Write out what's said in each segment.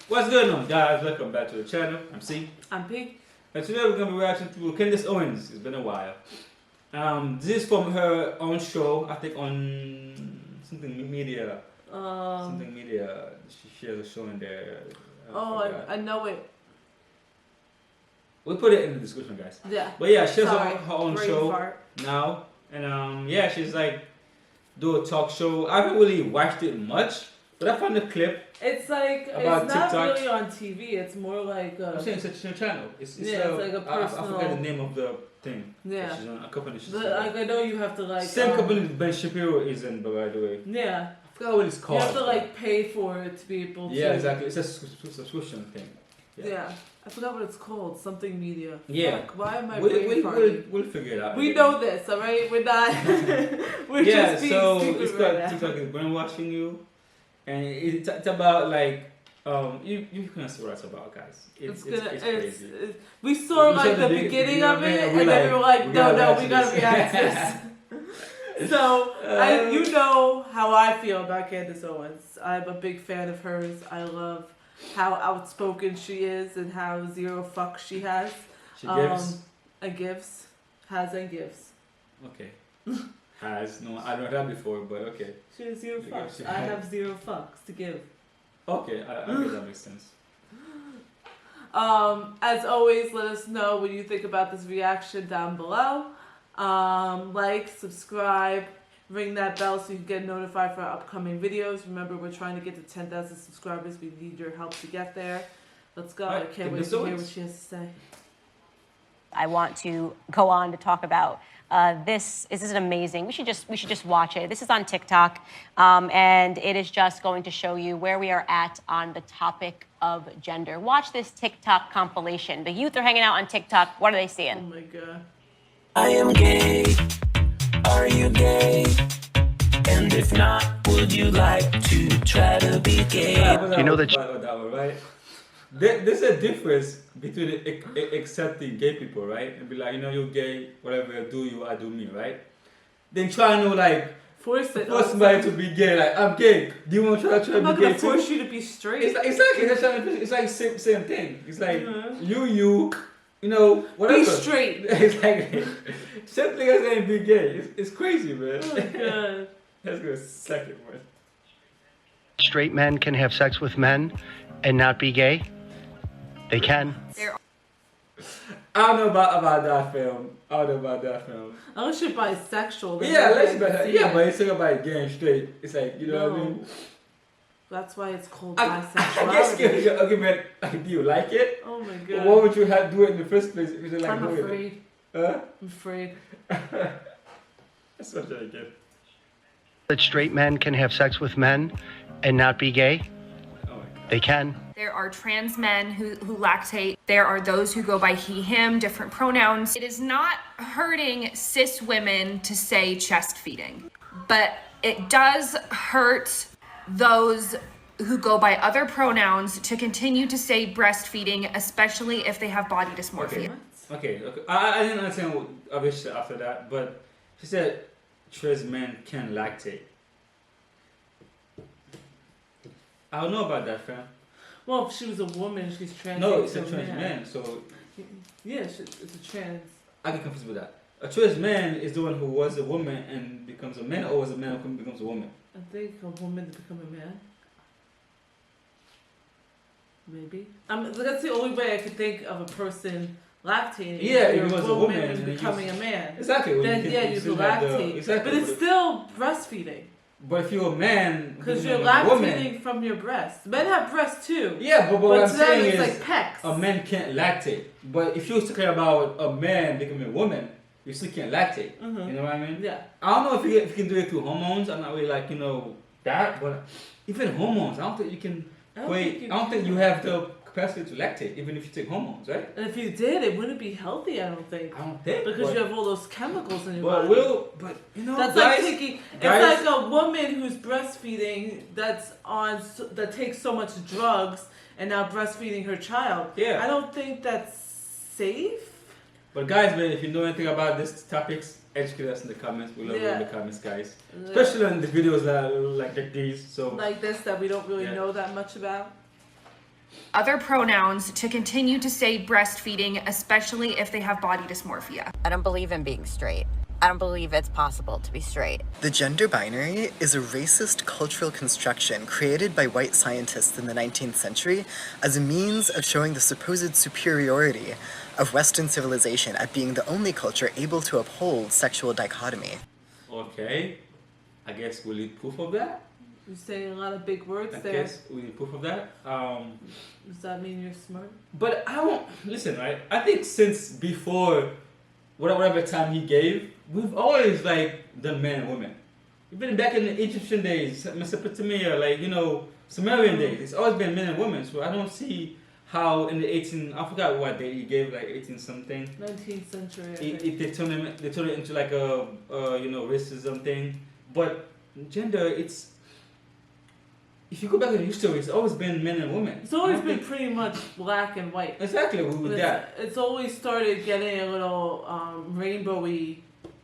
What's going on, guys? Welcome back to the channel. I'm C. I'm P. And today we're going to be reacting to Candace Owens. It's been a while. This is from her own show, I think on something media. Something media. She has a show in there. I know it. We'll put it in the description, guys. Yeah. But yeah, she has her own Brain show fart. now. And yeah, she's like, do a talk show. I haven't really watched it much, but I found a clip. It's like, about it's not TikTok. really on TV. It's more like I'm saying it's a channel. It's it's like a personal. I forget the name of the thing. Yeah. She's on a company. She's Like I know you have to like. same company Ben Shapiro is in, by the way. Yeah. I forgot what it's called. You have to like pay for it to be able to. Yeah, exactly. It's a subscription thing. Yeah. I forgot what it's called. Something media. Yeah. Fuck, why am I brain farting? We'll figure it out. We know this, alright? We're not. We're yeah, just being so stupid it's right got now. TikTok is brainwashing you, and it's about like you can see what it's about, guys. It's crazy. We saw We like saw the the beginning video, of it, and and we're then like, we were like, we no, gotta we gotta react to this. So, you know how I feel about Candace Owens. I'm a big fan of hers. I love how outspoken she is and how zero fucks she has. She gives. And gives. Has and gives. Okay. Has. No, I don't heard that before, but okay. She has zero She fucks. gives. I have zero fucks to give. Okay, I guess that makes sense. As always, let us know what you think about this reaction down below. Like, subscribe, ring that bell so you can get notified for our upcoming videos. Remember, we're trying to get to 10,000 subscribers. We need your help to get there. Let's go. I can't wait to hear what she has to say. I want to go on to talk about this is amazing. We should just watch it. This is on TikTok, and it is just going to show you where we are at on the topic of gender. Watch this TikTok compilation. The youth are hanging out on TikTok. What are they Oh seeing? my god. I am gay. Are you gay? And if not, would you like to try to be gay? You know that one, right? There's a difference between accepting gay people, right? And be like, you know, you're gay, whatever, do you, I do me, right? Then trying to like Force somebody to be gay, like I'm gay. Do you want to try I'm to not be gay gonna force too? you to be straight. It's like, exactly. It's like same thing. It's like you know, whatever. Be straight. Exactly. Same thing as saying be gay. It's crazy, man. Oh my god. Let's go second one. Straight men can have sex with men and not be gay? They can. I don't know about that film. Unless you're bisexual. then Yeah, nobody can see it. but it's talking about gay and straight. It's like, you know what I mean? That's why it's called I guess bisexuality. okay, man, like, do you like it? Oh my But god. why would you have to do it in the first place if you like I'm doing afraid. it? Huh? I'm afraid. That's what I get. That straight men can have sex with men and not be gay? Oh my god. They can. There are trans men who lactate. There are those who go by he, him, different pronouns. It is not hurting cis women to say chest feeding, but it does hurt those who go by other pronouns to continue to say breastfeeding, especially if they have body dysmorphia. Okay. I didn't understand what obviously after that, but she said trans men can lactate. I don't know about that, fam. Well, if she was a woman, she's trans. No, it's a trans man, so Yeah, it's a trans. I get confused with that. A trans man is the one who was a woman and becomes a man, or was a man who becomes a woman? I think a woman to become a man. Maybe. That's the only way I could think of a person lactating. Yeah, if if you're it was a woman and and becoming a man. Exactly. Then you still can have lactate. exactly. But it's still breastfeeding. But if you're a man, Because who's you're a woman, lactating from your breast. Men have breasts too. yeah, but what But I'm to them saying it's is like pecs. a man can't lactate. But if you're talking about a man becoming a woman, you still can't lactate. You know what I mean? Yeah. I don't know if you can do it through hormones. I'm not really like, that. But even hormones, I don't think you can. I don't think you have the capacity to lactate, even if you take hormones, right? And if you did, it wouldn't be healthy, I don't think. I don't think. Because you have all those chemicals in your But body. That's guys, like taking. guys- It's like a woman who's breastfeeding that takes so much drugs and now breastfeeding her child. Yeah. I don't think that's safe. But guys, man, if you know anything about these topics, educate us in the comments. We love you in the comments, guys. Especially in the videos like these. So Like this that we don't really Yeah. know that much about. other pronouns to continue to say breastfeeding, especially if they have body dysmorphia. I don't believe in being straight. I don't believe it's possible to be straight. The gender binary is a racist cultural construction created by white scientists in the 19th century as a means of showing the supposed superiority of Western civilization at being the only culture able to uphold sexual dichotomy. Okay, I guess we need proof of that. You're saying a lot of big words I there. guess we need proof of that. Does that mean you're smart? But I don't listen, right? I think since before whatever time he gave, we've always like done men and women. We've been back in the Egyptian days, Mesopotamia, like Sumerian days. It's always been men and women. So I don't see how in the I forgot what day he gave, like 18 something. 19th century. I think. They turn it into like a racism thing. But gender, it's if you go back in history, it's always been men and women. It's always been pretty much black and white. Exactly, with that. It's always started getting a little rainbowy.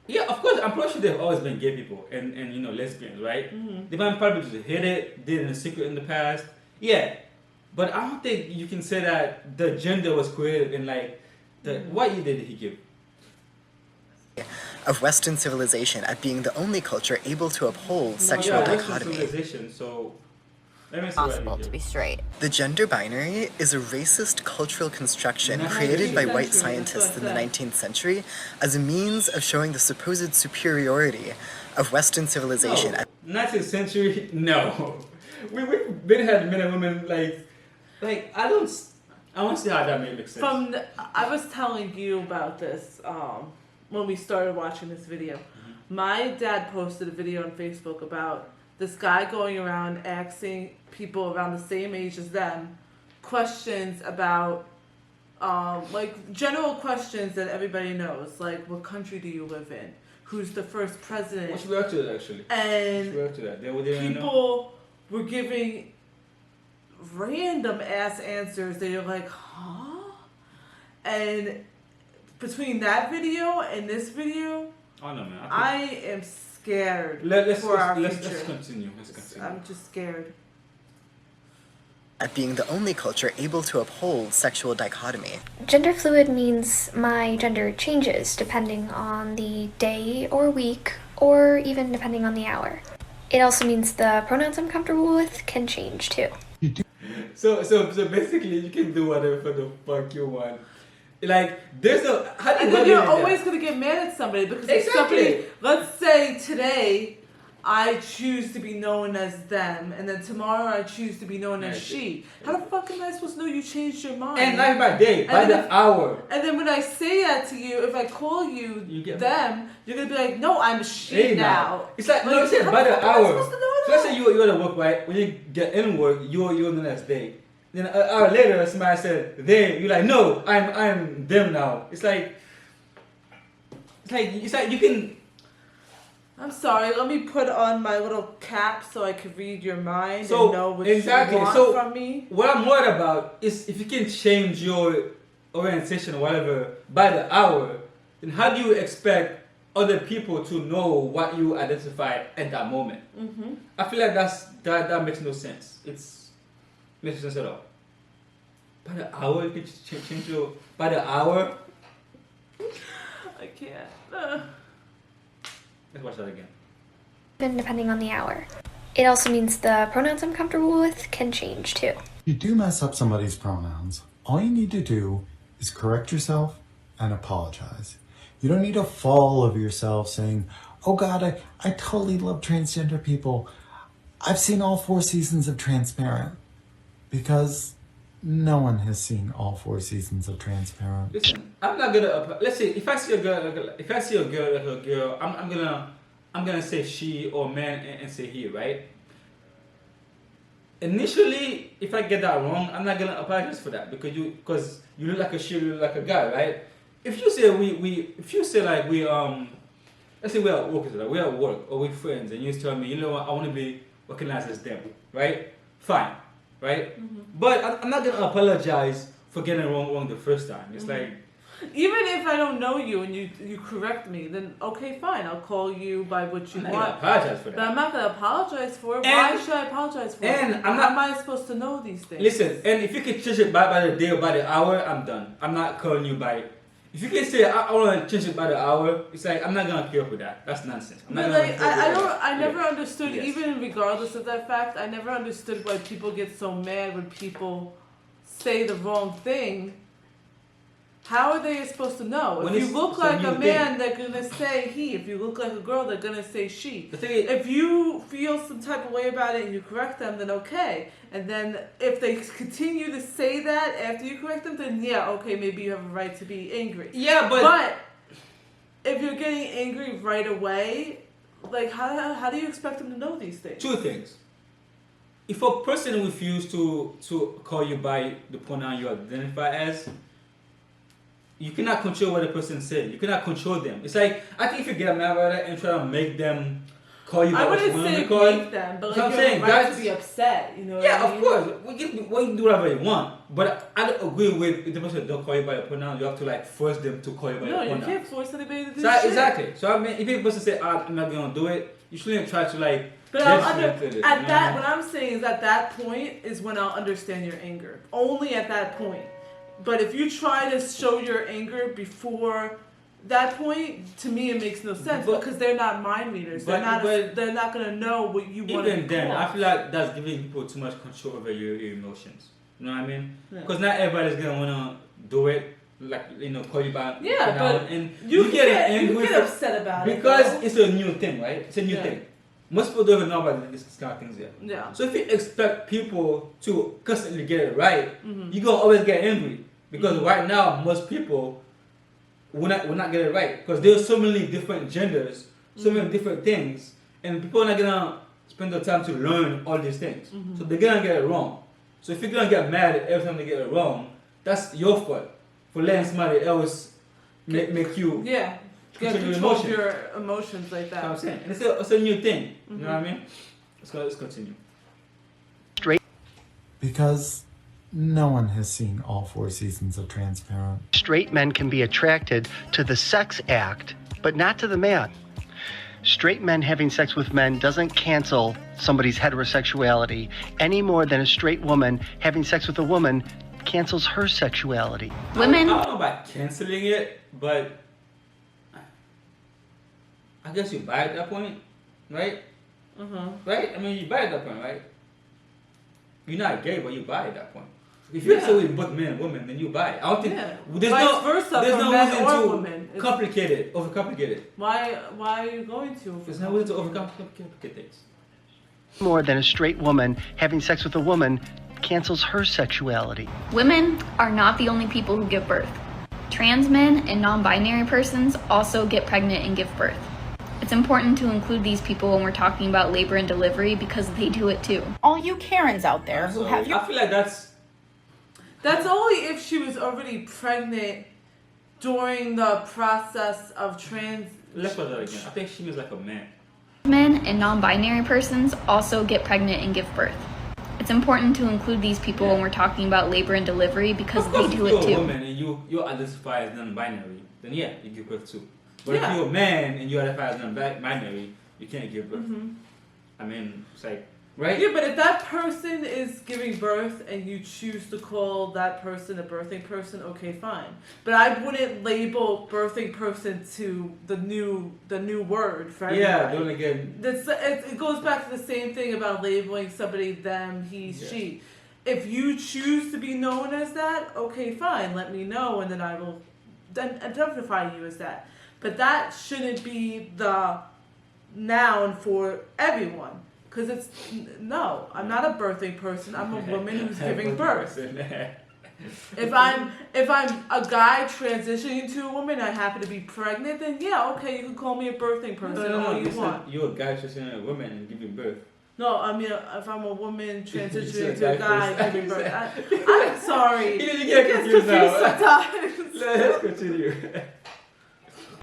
Yeah, of course. I'm pretty sure there've always been gay people and lesbians, right? Mm-hmm. They might probably just hid it, did it in secret in the past. Yeah, but I don't think you can say that the gender was created in like what year did he give? Of Western civilization at being the only culture able to uphold sexual dichotomy. Civilization, so let me see Possible to be straight. The gender binary is a racist cultural construction created by white scientists in the 19th century as a means of showing the supposed superiority of Western civilization. No, 19th century, no. We've been had men and women like I don't see how that makes sense. I was telling you about this when we started watching this video. Mm-hmm. My dad posted a video on Facebook about this guy going around asking people around the same age as them questions about general questions that everybody knows, like what country do you live in, who's the first president. What's react to that actually? And to that? people were giving random ass answers that you're like, huh? And between that video and this video, oh no, man. I am scared for our future. Let's continue. I'm just scared. At being the only culture able to uphold sexual dichotomy. Gender fluid means my gender changes depending on the day or week, or even depending on the hour. It also means the pronouns I'm comfortable with can change too. So basically, you can do whatever the fuck you want. Like there's no. And then you're always gonna get mad at somebody because if somebody. Let's say today I choose to be known as them, and then tomorrow I choose to be known as she. How the fuck am I supposed to know you changed your mind? And not by day, by the hour. And then when I say that to you, if I call you them, you're gonna be like, no, I'm she now. It's like no, say by the hour. So let's say you're at work, right? When you get in work, you're known as they. Then an hour later, somebody said they. You're like, no, I'm them now. It's like you can. I'm sorry. Let me put on my little cap so I can read your mind and know what you want from me. What I'm worried about is if you can change your orientation or whatever by the hour, then how do you expect other people to know what you identify at that moment? Mm-hmm. I feel like that makes no sense. Makes no sense at all. By the hour, you can change your by the hour. I can't. Let's watch that again. Even depending on the hour. It also means the pronouns I'm comfortable with can change too. You do mess up somebody's pronouns. All you need to do is correct yourself and apologize. You don't need to fall over yourself saying, oh God, I totally love transgender people. I've seen all 4 seasons of Transparent. Because no one has seen all 4 seasons of Transparent. Listen, I'm not gonna. Let's say if I see a girl like a girl, I'm gonna say she or man and say he, right? Initially, if I get that wrong, I'm not gonna apologize for that because you look like a she, you look like a guy, right? If you say let's say we're at work or we're friends, and you tell me, you know what, I want to be recognized as them, right? Fine. Right? Mm-hmm. But I'm not gonna apologize for getting it wrong the first time. It's like Even if I don't know you and you correct me, then okay, fine. I'll call you by what you I'm not want. gonna apologize for that. But I'm not gonna apologize for it. And- Why should I apologize for it? and I'm How not- am I supposed to know these things? Listen, and if you can change it by the day or by the hour, I'm done. I'm not calling you by. If you can say I want to change it by the hour, it's like I'm not gonna care for that. That's nonsense. I'm not But gonna like care for that. I never Yeah. understood, Yes. even regardless of that fact, I never understood why people get so mad when people say the wrong thing. How are they supposed to know? When If you it's- look it's a like new a thing. man, they're gonna say he. If you look like a girl, they're gonna say she. The thing is, If you feel some type of way about it and you correct them, then okay. And then if they continue to say that after you correct them, then yeah, okay, maybe you have a right to be angry. yeah, But if you're getting angry right away, like how do you expect them to know these things? two things. If a person refuses to call you by the pronoun you identify as, you cannot control what the person says. You cannot control them. It's like, I think if you get mad about it and try to make them call you by I what you wouldn't want say to call make them, but That's what like I'm you have saying, a right that's- to be upset. You know what yeah, I mean? of course. We can do whatever you want. But I don't agree with if the person don't call you by a pronoun, you have to like force them to call you by No, a you pronoun. can't force anybody to do So, shit. exactly. So I mean, if a person say, I'm not gonna do it, you shouldn't try to like. But I'll judgment it, you know at what I that, mean? what I'm saying is at that point is when I'll understand your anger. Only at that point. But if you try to show your anger before that point, to me it makes no sense But- because they're not mind readers. They're but- they're not gonna know what you want to Even then, call. I feel like that's giving people too much control over your emotions. You know what I mean? Yeah. Because not everybody's gonna wanna do it, like call you by Yeah, pronoun, but and you get get angry get upset about it because though. it's a new thing, right? It's a new Yeah. thing. Most people don't even know about this kind of things yet. Yeah. So if you expect people to constantly get it right, Mhm. you're gonna always get angry because right now most people will not get it right because there's so many different genders, so many different things, and people are not gonna spend the time to learn all these things. So they're gonna get it wrong. So if you're gonna get mad every time they get it wrong, that's your fault for letting somebody else make you. Yeah. You control your control emotions. your emotions like That's what I'm that. saying. And it's a new thing. You know what I mean? Let's continue. Because no one has seen all 4 seasons of Transparent. Straight men can be attracted to the sex act, but not to the man. Straight men having sex with men doesn't cancel somebody's heterosexuality any more than a straight woman having sex with a woman cancels her sexuality. Women I don't know about canceling it, but I guess you buy at that point, right? Right? I mean, you buy at that point, right? You're not gay, but you buy at that point. If you're Yeah. so with both men and women, then you buy. I don't think Yeah. there's Vice no versa there's for no men reason or to women. It's- complicate it, overcomplicate it. Why are you going to? There's no reason to overcomplicate things. More than a straight woman having sex with a woman cancels her sexuality. Women are not the only people who give birth. Trans men and non-binary persons also get pregnant and give birth. It's important to include these people when we're talking about labor and delivery because they do it too. All you Karens out there who So have your I feel like That's only if she was already pregnant during the process of trans. let's put that again. I think she was like a man. Men and non-binary persons also get pregnant and give birth. It's important to include these people when we're talking about labor and delivery because Of they course, do if it you're a too. woman and you identify as non-binary, then yeah, you give birth too. But Yeah. if you're a man and you identify as non-binary, you can't give birth. I mean, it's like, right? Yeah, but if that person is giving birth and you choose to call that person a birthing person, okay, fine. But I wouldn't label birthing person to the new word for everybody. Yeah, don't again. It goes back to the same thing about labeling somebody them, he, Yeah. she. If you choose to be known as that, okay, fine, let me know, and then I will then identify you as that. But that shouldn't be the noun for everyone. Because it's, no, I'm not a birthing person, I'm a woman who's giving birth. If I'm a guy transitioning to a woman, I happen to be pregnant, then yeah, okay, you can call me a birthing person all you want. You're a guy transitioning a woman and giving birth. No, I mean, if I'm a woman said transitioning to a guy guy first. giving birth, I'm sorry. You get confused now. sometimes. Let's continue.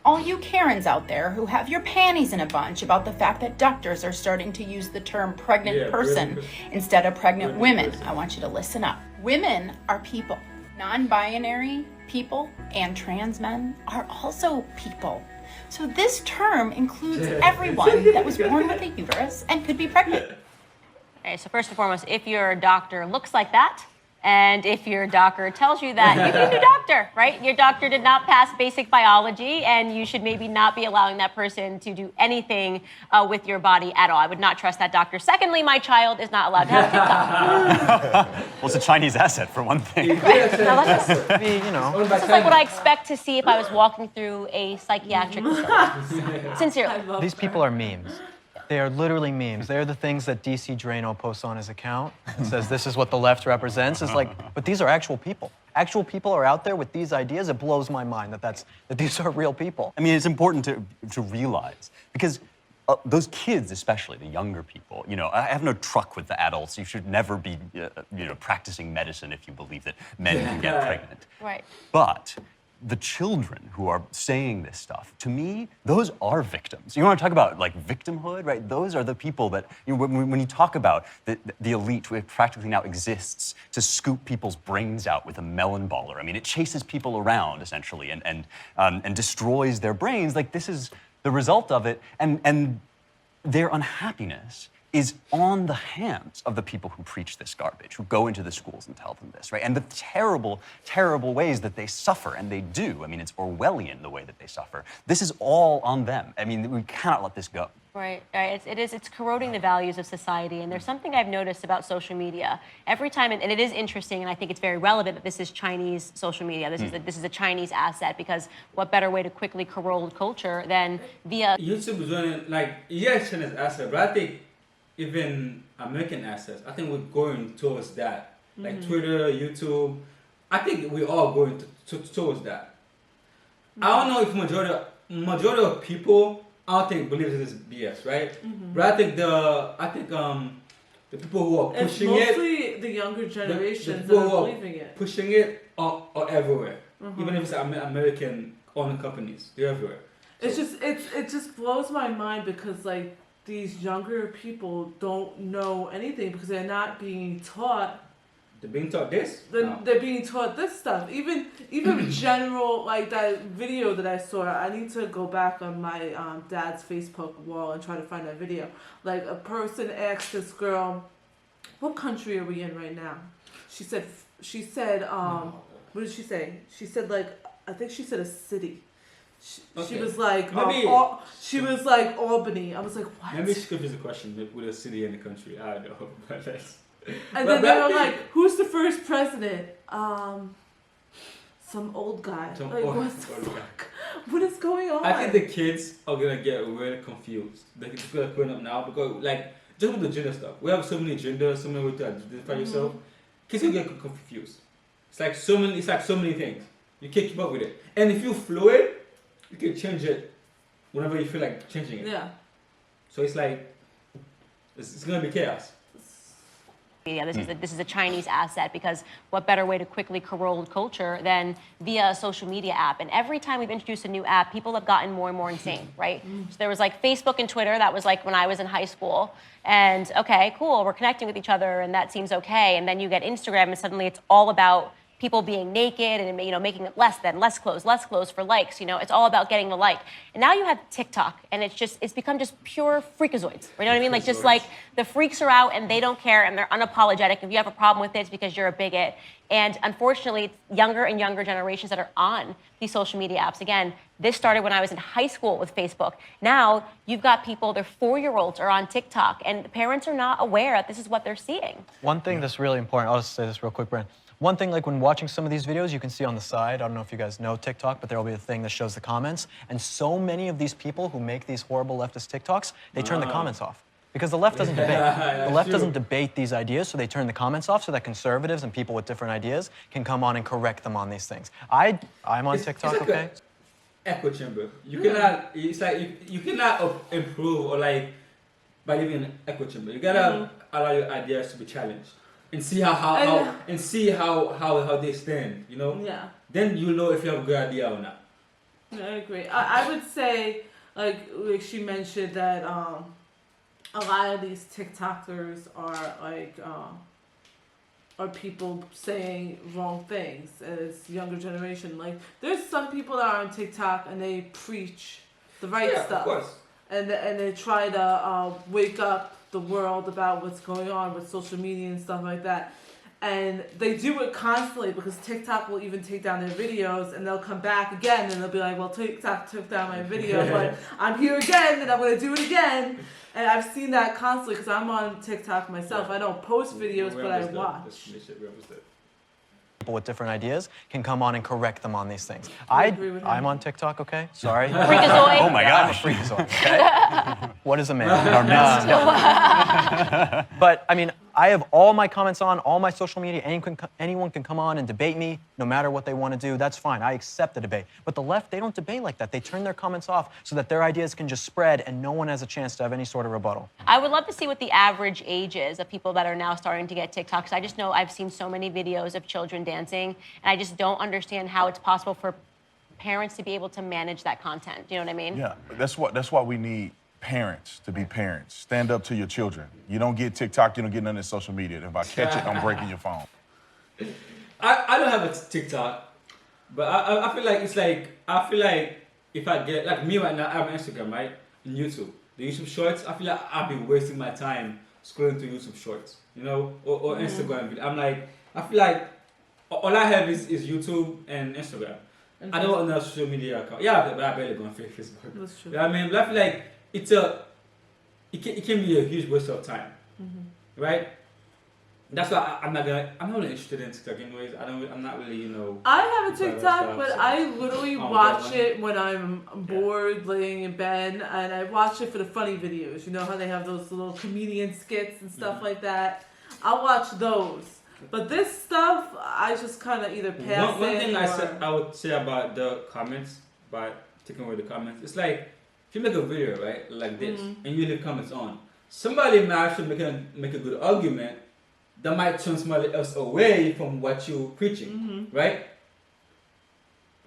all you Karens out there who have your panties in a bunch about the fact that doctors are starting to use the term pregnant Yeah, person pregnant instead of pregnant Pregnant women. person. I want you to listen up. Women are people. Non-binary people and trans men are also people. So this term includes everyone that was born with a uterus and could be pregnant. Okay, so first and foremost, if your doctor looks like that, and if your doctor tells you that, you need a new doctor, right? Your doctor did not pass basic biology, and you should maybe not be allowing that person to do anything with your body at all. I would not trust that doctor. Secondly, my child is not allowed to have TikTok. Well, it's a Chinese asset, for one thing. Right. Now, let's just, you know. this is like what I expect to see if I was walking through a psychiatric facility. Sincerely. These people are memes. They are literally memes. They're the things that DC Drano posts on his account and says this is what the left represents. It's like, but these are actual people. Actual people are out there with these ideas. It blows my mind that these are real people. I mean, it's important to realize, because those kids, especially the younger people, you know, I have no truck with the adults. You should never be, practicing medicine if you believe that men can get pregnant. Right. But the children who are saying this stuff, to me, those are victims. You want to talk about like victimhood, right? Those are the people that, when you talk about the elite, which practically now exists to scoop people's brains out with a melon baller. I mean, it chases people around essentially and destroys their brains. Like, this is the result of it, and their unhappiness is on the hands of the people who preach this garbage, who go into the schools and tell them this, right? And the terrible, terrible ways that they suffer, and they do. I mean, it's Orwellian, the way that they suffer. This is all on them. I mean, we cannot let this go. Right. It's corroding the values of society. And there's something I've noticed about social media. Every time, and it is interesting, and I think it's very relevant that this is Chinese social media. This is a Chinese asset, because what better way to quickly corrode culture than via... YouTube is running, like, yes, Chinese asset, but I think even American assets, I think we're going towards that. Like Twitter, YouTube, I think we're all going towards that. I don't know if majority of people, I don't think believe this is BS, right? But I think the people who are pushing it's mostly the younger generations that are believing it. Pushing it are everywhere. Even if it's American-owned companies, they're everywhere. It's it just blows my mind, because like these younger people don't know anything because they're not being taught. They're being taught this? They're being taught this stuff. Even general, like that video that I saw, I need to go back on my dad's Facebook wall and try to find that video. Like, a person asked this girl, what country are we in right now? She said, what did she say? She said, like, I think she said a city. She was like, she was like Albany. I was like, what? Maybe she confused the question with a city and a country. I don't know. But and then they were like, who's the first president? Some old guy. What the fuck? What is going on? I think the kids are gonna get really confused. They're growing up now, because like, just with the gender stuff, we have so many genders, so many ways to identify yourself. Kids will get confused. It's like so many things. You can't keep up with it. And if you're fluid, you can change it whenever you feel like changing it. Yeah. So it's like, it's gonna be chaos. Yeah, this is a Chinese asset, because what better way to quickly corrode culture than via a social media app? And every time we've introduced a new app, people have gotten more and more insane, right? So there was like Facebook and Twitter. That was like when I was in high school. And okay, cool, we're connecting with each other, and that seems okay. And then you get Instagram, and suddenly it's all about people being naked and, you know, making it less clothes for likes. You know, it's all about getting the like. And now you have TikTok, and it's become just pure freakazoids. You know what I mean? Like, just like the freaks are out and they don't care and they're unapologetic. If you have a problem with it, it's because you're a bigot. And unfortunately, it's younger and younger generations that are on these social media apps. Again, this started when I was in high school with Facebook. Now you've got people, their 4-year-olds are on TikTok, and the parents are not aware that this is what they're seeing. One thing that's really important, I'll just say this real quick, Brent. One thing, like when watching some of these videos, you can see on the side, I don't know if you guys know TikTok, but there'll be a thing that shows the comments. And so many of these people who make these horrible leftist TikToks, they turn the comments off. Because the left doesn't debate. The left doesn't debate these ideas, so they turn the comments off so that conservatives and people with different ideas can come on and correct them on these things. I'm on TikTok, it's like okay? Echo chamber. You cannot, it's like, you cannot improve or like, by living in an echo chamber. You gotta allow your ideas to be challenged. And see how they stand, you know? Yeah. Then you know if you have a good idea or not. Yeah, I agree. I would say, like she mentioned, that a lot of these TikTokers are like are people saying wrong things as younger generation. Like there's some people that are on TikTok and they preach the right stuff. Of course. And they try to wake up the world about what's going on with social media and stuff like that. And they do it constantly because TikTok will even take down their videos and they'll come back again and they'll be like, well, TikTok took down my video, but I'm here again and I'm going to do it again. And I've seen that constantly because I'm on TikTok myself. I don't post videos, but I watch. People with different ideas can come on and correct them on these things. I'm on TikTok, okay? Sorry. Freakazoid. Oh my gosh. I'm a freakazoid, okay? What is a man? But I mean, I have all my comments on, all my social media. Anyone can come on and debate me, no matter what they want to do. That's fine. I accept the debate. But the left, they don't debate like that. They turn their comments off so that their ideas can just spread and no one has a chance to have any sort of rebuttal. I would love to see what the average age is of people that are now starting to get TikToks. I just know I've seen so many videos of children dancing, and I just don't understand how it's possible for parents to be able to manage that content. Do you know what I mean? Yeah, that's why we need parents to be parents. Stand up to your children. You don't get TikTok, you don't get none of social media. If I catch it, I'm breaking your phone. I don't have a TikTok, but I feel like it's like, I feel like if I get, like me right now, I have Instagram, right? And YouTube. The YouTube Shorts, I feel like I've been wasting my time scrolling through YouTube Shorts, you know, or Instagram. I'm like, I feel like all I have is YouTube and Instagram. I don't have a social media account. Yeah, but I barely go on Facebook. That's true. You know what I mean? But I feel like it can be a huge waste of time, right? That's why I'm not really interested in TikTok anyways. I'm not really, you know. I have a TikTok, but I literally watch one. it when I'm bored, laying in bed, and I watch it for the funny videos. You know how they have those little comedian skits and stuff like that. I'll watch those. But this stuff, I just kind of either pass One it thing or... I would say about the comments, by taking away the comments, it's like, if you make a video, right, like this, and you leave comments on, somebody might actually make a good argument that might turn somebody else away from what you're preaching, right?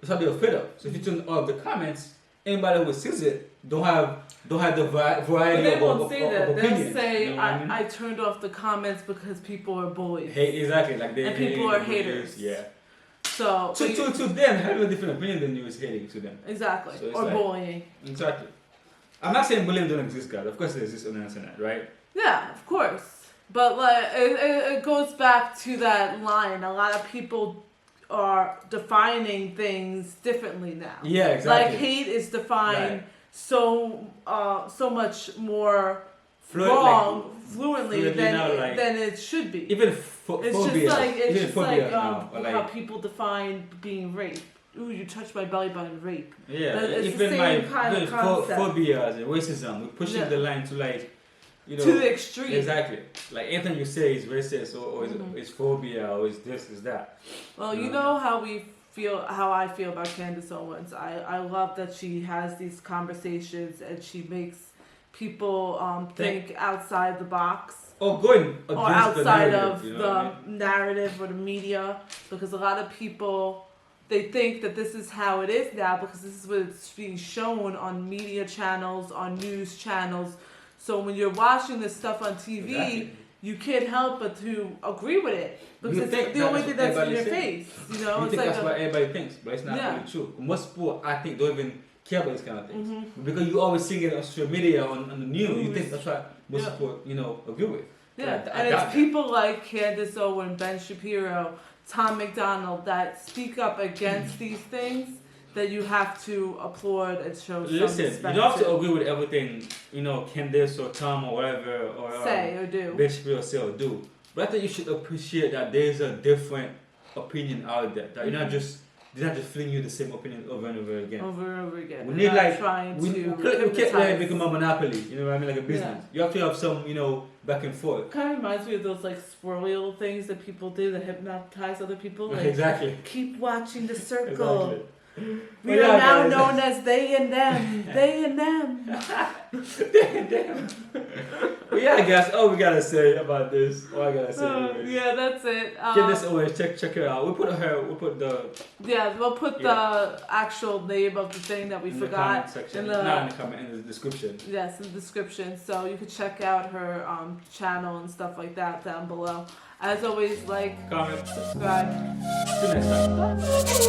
That's what they're afraid of. So if you turn off the comments, anybody who sees it don't have the variety But they won't of say that. opinions. They'll say, You know what I mean? I turned off the comments because people are bullies. Exactly, like they and people hate are haters. Yeah. So to them, having a different opinion than you is hating to them. Exactly. So it's Or like, bullying. Exactly. I'm not saying bullying don't exist, guys. Of course it exists on the internet, right? Yeah, of course. But like it goes back to that line. A lot of people are defining things differently now. Yeah, exactly. Like hate is defined so much more fluently than it should be. Even it's phobia. just like now, how people define being raped. Ooh, you touched my belly button, rape. Yeah, it's even the same like kind of concept. phobias and racism, we're pushing the line to like, you know, to the extreme. Exactly. Like anything you say is racist or it's phobia or it's this, is that. Well, you know how I feel about Candace Owens. I love that she has these conversations and she makes people think outside the box. Or going against or outside of you know the narrative or the media, because a lot of people, they think that this is how it is now because this is what it's being shown on media channels, on news channels. So when you're watching this stuff on TV, you can't help but to agree with it because it's the only thing that's in your face. You know, you it's think like that's what everybody thinks, but it's not really true. Most people, I think, don't even care about these kind of things because you always see it on social media, on the news. You think that's what most people, you know, agree with. Yeah, and it's people like Candace Owens, Ben Shapiro, Tom McDonald that speak up against these things that you have to applaud and show some respect. You don't have to agree with everything, you know, Candace or Tom or whatever, or say or do. Ben Shapiro say or do. But I think you should appreciate that there's a different opinion out there. That they're not just flinging you the same opinion over and over again. Over and over again. We need like we can't let it become a monopoly. You know what I mean, like a business. You have to have some, you know, back and forth. Kind of reminds me of those like swirly little things that people do that hypnotize other people. Like, exactly. Keep watching the circle. Exactly. We are now known as they and them. They and them. They and them. Well, yeah, guys, all we gotta say about this. All I gotta say. Yeah, that's it. Candace Owens, check her out. We'll put the actual name of the thing that we forgot in the description. Yes, in the description. So you could check out her channel and stuff like that down below. As always, like, comment, subscribe. See you next time.